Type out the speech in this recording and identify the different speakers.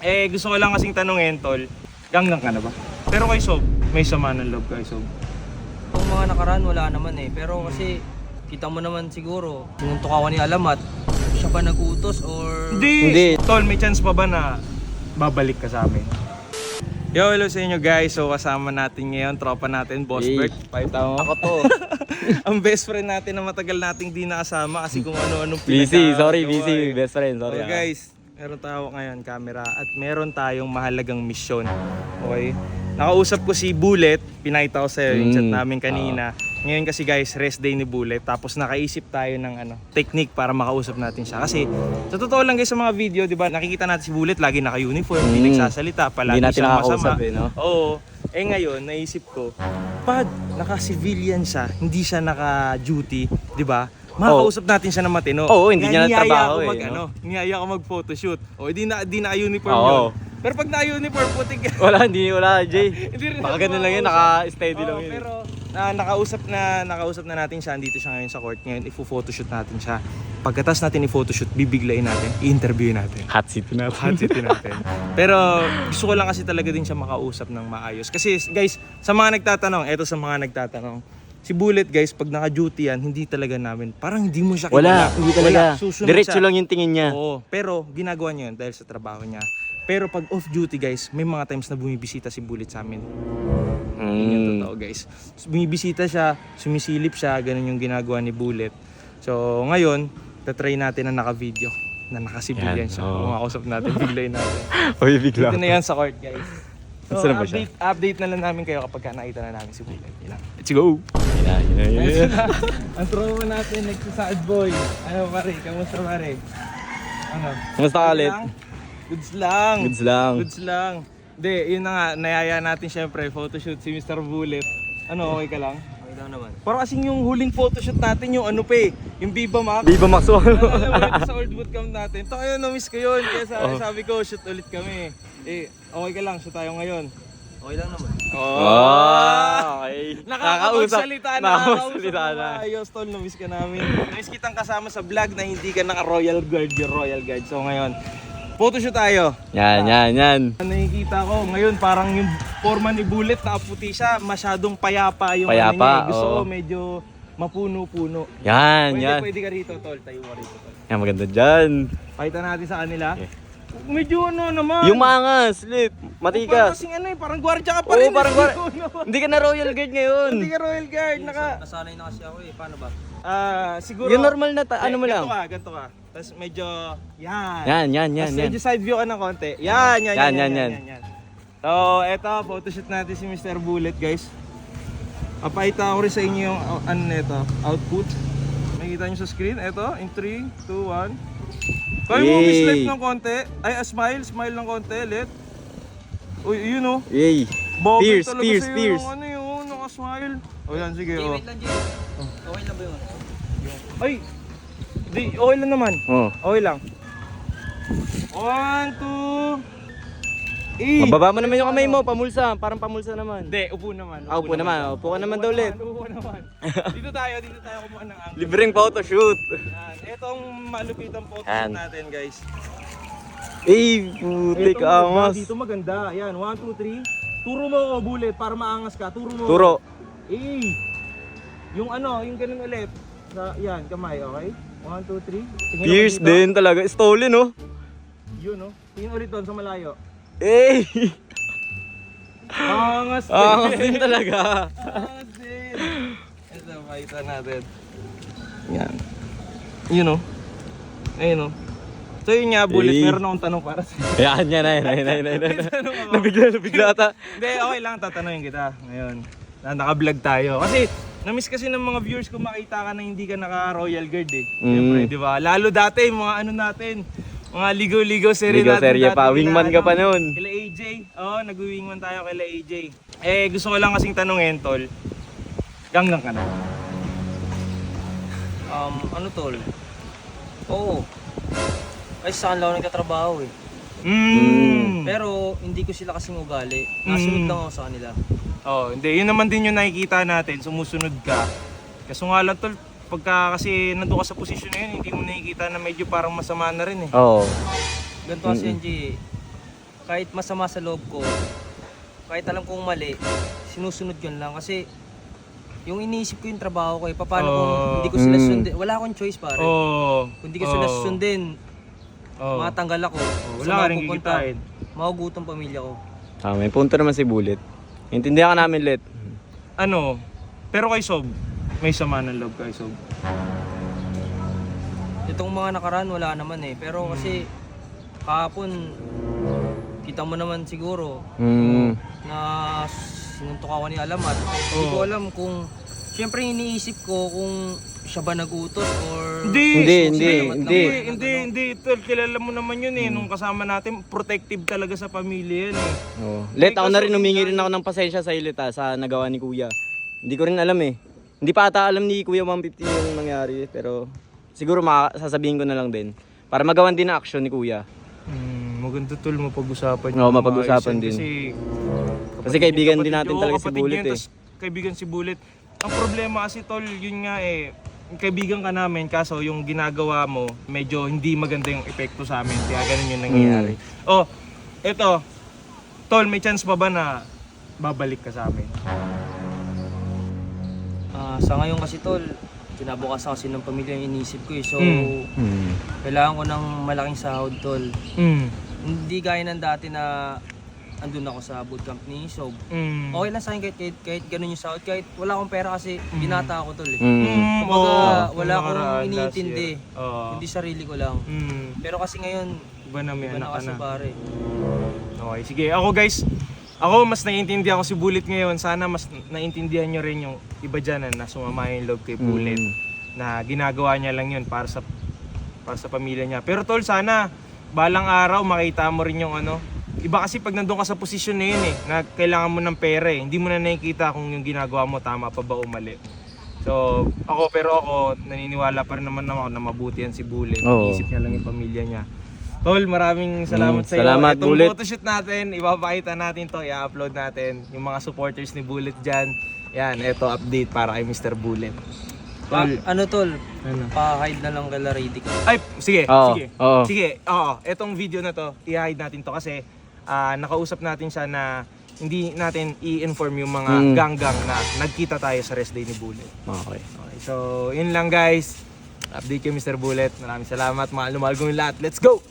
Speaker 1: Gusto ko lang kasing tanungin, tol. Ganggang ka na ba? Pero kay Sob, may sama ng loob kay Sob.
Speaker 2: Kung mga nakaraan, wala naman eh. Pero kasi, kita mo naman siguro, pinuntok ako ni Alamat, siya ba nag-utos or...
Speaker 1: Hindi! Tol, may chance pa ba na babalik ka sa amin? Yo, hello sa inyo guys. So kasama natin ngayon, tropa natin, Boss Bert. Pakita mo.
Speaker 2: Ako to.
Speaker 1: Ang best friend natin na matagal nating di nakasama kasi kung ano-anong
Speaker 3: Busy, sorry,
Speaker 1: pinagagawa
Speaker 3: busy,
Speaker 1: eh.
Speaker 3: best friend, sorry.
Speaker 1: So guys, meron tayo ngayon camera at meron tayong mahalagang misyon. Okay? Nakausap ko si Bullet, pinakita ko sa'yo yung chat namin kanina. Ngayon kasi guys, rest day ni Bullet. Tapos nakaisip tayo ng technique para makausap natin siya. Kasi sa totoo lang guys sa mga video, di ba, nakikita natin si Bullet lagi naka-uniform, hindi nagsasalita, palagi
Speaker 3: Hindi natin
Speaker 1: siyang
Speaker 3: nakakausap
Speaker 1: masama.
Speaker 3: eh, no?
Speaker 1: Oo. Ngayon, naisip ko, pag naka-civilian siya, hindi siya naka-duty, di ba? Makakausap natin siya ng matino.
Speaker 3: Oo, hindi niya
Speaker 1: Niyaya
Speaker 3: natrabaho
Speaker 1: ako
Speaker 3: eh,
Speaker 1: mag,
Speaker 3: no?
Speaker 1: niyaya ako mag-photoshoot. O, di naka-uniform
Speaker 3: Oo.
Speaker 1: yun. Pero pag naka-uniform, putik ka.
Speaker 3: Wala, Jay.
Speaker 1: Hindi rin
Speaker 3: Baka
Speaker 1: ako
Speaker 3: ganun lang yun,
Speaker 1: makausap.
Speaker 3: naka-steady lang yun.
Speaker 1: Pero nakausap na natin siya, andito siya ngayon sa court. Ngayon, i-photoshoot natin siya. Pagkatapos natin i-photoshoot, bibiglayin natin, i-interview natin.
Speaker 3: Hot seat na.
Speaker 1: Hot city natin. Pero gusto ko lang kasi talaga din siya makausap ng maayos. Kasi guys, sa mga nagtatanong, si Bullet guys, pag naka-duty yan, hindi talaga namin, parang hindi mo siya
Speaker 3: Wala, hindi talaga.
Speaker 1: Susunod
Speaker 3: Diretso
Speaker 1: siya.
Speaker 3: lang yung tingin niya.
Speaker 1: Oo, pero ginagawa niya yun dahil sa trabaho niya. Pero pag off-duty guys, may mga times na bumibisita si Bullet sa amin. Yun yung totoo guys. Bumibisita siya, sumisilip siya, ganun yung ginagawa ni Bullet. So ngayon, tatry natin na naka-video, na naka-civilian
Speaker 3: Yan,
Speaker 1: siya.
Speaker 3: oo.
Speaker 1: Kung makausap natin, biglayin natin.
Speaker 3: Oy, bigla.
Speaker 1: Ito na yan sa court guys. So,
Speaker 3: Saan ba siya?
Speaker 1: update na lang namin kayo kapag nakita na namin si Bullet. Yun lang. Let's go!
Speaker 3: Yun.
Speaker 1: Ang tropa natin, nagsasaad boy. Ano pare, kamusta pare? Ano?
Speaker 3: Kamusta ka ulit?
Speaker 1: Goods lang.
Speaker 3: Goods lang.
Speaker 1: Goods lang. Hindi, yun na nga, nayaya natin syempre, photoshoot si Mr. Bullet. Ano, okay ka lang?
Speaker 2: Okay lang naman.
Speaker 1: Parang kasing yung huling photoshoot natin, yung ano pa eh, yung Viva Max.
Speaker 3: Viva Max 1.
Speaker 1: Alam mo, ito sa old bootcamp natin. Ito kayo, na-miss ko yun. Kaya sabi ko, shoot ulit kami. Okay ka lang, shoot tayo ngayon.
Speaker 2: Okay lang naman.
Speaker 3: Okay.
Speaker 1: Nakakapagsalita na.
Speaker 3: na.
Speaker 1: Ayos, tol, na-miss ka namin. Na-miss kitang kasama sa vlog na hindi ka naka-Royal Guard, yung Royal Guard. So ngayon, photoshoot tayo.
Speaker 3: Yan.
Speaker 1: Nakikita ko, ngayon parang yung forma ni Bullet na puti siya, masyadong payapa yung
Speaker 3: Payapa,
Speaker 1: ano niya. Gusto ko
Speaker 3: oo.
Speaker 1: medyo mapuno-puno.
Speaker 3: Yan.
Speaker 1: Pwede ka rito, tol. Tayo mo rito, tol.
Speaker 3: Yan, maganda dyan.
Speaker 1: Pakita natin sa kanila.
Speaker 3: Okay.
Speaker 1: Medyo ano naman.
Speaker 3: Yung maangas, lit.
Speaker 1: Parang
Speaker 3: Matikas.
Speaker 1: kasing ano eh, parang gwardiya ka pa rin.
Speaker 3: Oo, parang
Speaker 1: Hindi
Speaker 3: Hindi ka na Royal Guard ngayon.
Speaker 1: ka Royal Guard.
Speaker 2: Nasanay na kasi ako eh. Paano ba?
Speaker 1: Siguro.
Speaker 3: Yung normal na, ano mo lang.
Speaker 1: Ganto ka. Tapos medyo, yan.
Speaker 3: Yan.
Speaker 1: Tapos medyo side view ka ng konti. Yan.
Speaker 3: Yan.
Speaker 1: So, eto, photoshoot natin si Mr. Bullet, guys. Papakita ko rin sa inyo yung ano nito, output. Makikita nyo sa screen. Eto, in 3, 2, 1. Kaya mo
Speaker 3: Yay!
Speaker 1: mislip ng konti. Ay, smile ng konti, let. Uy, yun o.
Speaker 3: Yay.
Speaker 1: Bobby
Speaker 3: Pierce,
Speaker 1: talaga
Speaker 3: Pierce,
Speaker 1: sa'yo
Speaker 3: Pierce.
Speaker 1: yung ano yun, nakasmile. O yan, sige,
Speaker 2: Jay,
Speaker 1: o.
Speaker 2: wait lang, Jay. Okay lang ba yun?
Speaker 1: Ay, di, okay lang naman.
Speaker 3: Oh.
Speaker 1: Okay lang. 1, 2,
Speaker 3: Mababa mo naman yung kamay mo, pamulsa. Parang pamulsa naman.
Speaker 1: Hindi, upo naman.
Speaker 3: Upo naman. Upo ka naman daw ulit.
Speaker 1: Upo naman. Dito tayo kumuha ng angle.
Speaker 3: Libreng photoshoot.
Speaker 1: Yan. Itong malupitang photoshoot
Speaker 3: Yan.
Speaker 1: natin, guys.
Speaker 3: Putik
Speaker 1: Ito maganda,
Speaker 3: angas.
Speaker 1: dito maganda. Yan, 1, 2, 3. Turo mo ako, Bullet, para maangas ka. Turo mo.
Speaker 3: Turo.
Speaker 1: Yung ano, yung ganun ulit. Yan, kamay, okay? 1, 2, 3. Tingin ako
Speaker 3: Pierce
Speaker 1: dito.
Speaker 3: din talaga. Stolen, oh.
Speaker 1: Yun, no? Tingin ulit doon sa malayo. Angas din.
Speaker 3: Angas din talaga.
Speaker 1: Angas din. Ito, makita natin. Yan. Yun, no? Ayun, no? So yun nga, Bullet, meron akong tanong para sa'yo.
Speaker 3: Yan.
Speaker 1: Tanong ako.
Speaker 3: Nabigla ata.
Speaker 1: Hindi, okay lang, tatanungin kita ngayon. Naka-vlog tayo. Kasi, na-miss kasi ng mga viewers ko makita ka na hindi ka naka-Royal Guard eh. Siyempre, di ba? Lalo dati, mga ano natin, mga ligaw-ligaw serye
Speaker 3: Ligaw
Speaker 1: natin.
Speaker 3: serye
Speaker 1: dati
Speaker 3: pa, wingman ka pa noon.
Speaker 1: Kila AJ. Oo, nag-wingman tayo kila AJ. Gusto ko lang kasing tanungin, tol. Ganggang ka na.
Speaker 2: Ano tol? Oo. Ay, saan lang ako nagtatrabaho eh. Pero hindi ko sila kasing ugali. Nasunod lang ako sa kanila.
Speaker 1: Oh, hindi. Yun naman din yung nakikita natin. Sumusunod ka. Kaso nga lang, tol, pagka kasi nandun ka sa posisyon na yun, hindi mo nakikita na medyo parang masama na rin eh.
Speaker 3: Oo.
Speaker 2: Ganito kasi yan, Jay. kahit masama sa loob ko, kahit alam kong mali, sinusunod ko lang kasi yung iniisip ko yung trabaho ko eh. Paano kung hindi ko sila sundin? Wala akong choice pare. Kung hindi ko sila susundin, matanggal ako.
Speaker 1: Wala ka rin kikitain.
Speaker 2: Mahugutom pamilya ko.
Speaker 3: May punto naman si Bullet. Intindihan ka namin, Let.
Speaker 1: Ano? Pero kay Sob, may sama ng loob kay Sob.
Speaker 2: Itong mga nakaraan wala naman eh. Pero kasi kahapon, kita mo naman siguro na sinuntok ako ni Alamat. Hindi ko alam kung, siyempre iniisip ko kung siya ba nag-utos or...
Speaker 1: Hindi. Tol, kilala mo naman yun eh. Nung kasama natin, protective talaga sa pamilya yan eh.
Speaker 3: Let, ako na rin, humingi rin ako ng pasensya sa Let sa nagawa ni Kuya. Hindi ko rin alam eh. Hindi pa ata alam ni Kuya 150 yung nangyari, pero siguro sasabihin ko na lang din. Para magawan din ang action ni Kuya.
Speaker 1: Maganda tol, mapag-usapan
Speaker 3: Oo, mapag-usapan din. Kasi kaibigan din natin talaga si
Speaker 1: kapatid
Speaker 3: Bullet
Speaker 1: yun,
Speaker 3: eh.
Speaker 1: tas kaibigan si Bullet. Ang problema kasi tol, yun nga eh, kaibigan ka namin kaso yung ginagawa mo medyo hindi maganda yung epekto sa amin kaya ganun yung nangyayari. Oh, eto, tol, may chance pa ba na babalik ka sa amin?
Speaker 2: Sa ngayon kasi tol, kinabukasan kasi ng pamilya yung iniisip ko eh. So, kailangan ko ng malaking sahod tol. Hindi gaya ng dati na andun ako sa bootcamp ni Sob. Okay lang sa akin kahit ganun yung sahod. Kahit wala akong pera kasi binata ako tol eh. Kumbaga wala akong iniintindi. Hindi sarili ko lang. Pero kasi ngayon,
Speaker 1: Iba na may
Speaker 2: iba
Speaker 1: anak
Speaker 2: na
Speaker 1: ka
Speaker 2: kasi
Speaker 1: na.
Speaker 2: pare.
Speaker 1: Okay, sige. Ako guys, ako mas naiintindihan ko si Bullet ngayon. Sana mas naiintindihan nyo rin yung iba dyan na sumama yung loob kay Bullet. Na ginagawa niya lang yun para sa pamilya niya. Pero tol, sana balang araw makita mo rin yung ano. Iba kasi pag nandun ka sa posisyon na yun eh, na kailangan mo ng pera eh. Hindi mo na nakikita kung yung ginagawa mo tama pa ba o mali. So, ako naniniwala pa rin naman ako na mabuti yan si Bullet. Iisip niya lang yung pamilya niya. Tol, maraming salamat sa iyo.
Speaker 3: Salamat,
Speaker 1: Itong
Speaker 3: Bullet.
Speaker 1: photoshoot natin, ipapakita natin to, i-upload natin. Yung mga supporters ni Bullet dyan. Yan, ito update para kay Mr. Bullet. Tol,
Speaker 2: Ano tol?
Speaker 1: Ano?
Speaker 2: Pa-hide na lang kala ready ko.
Speaker 1: ay, sige,
Speaker 3: Oo,
Speaker 1: sige.
Speaker 3: oo.
Speaker 1: Sige, etong video na to, i-hide natin to kasi nakausap natin siya na hindi natin i-inform yung mga ganggang na nagkita tayo sa rest day ni Bullet.
Speaker 3: Okay.
Speaker 1: Okay, so yun lang guys. Update kay Mr. Bullet. Maraming salamat. Mahal na mahal kong lahat. Let's go!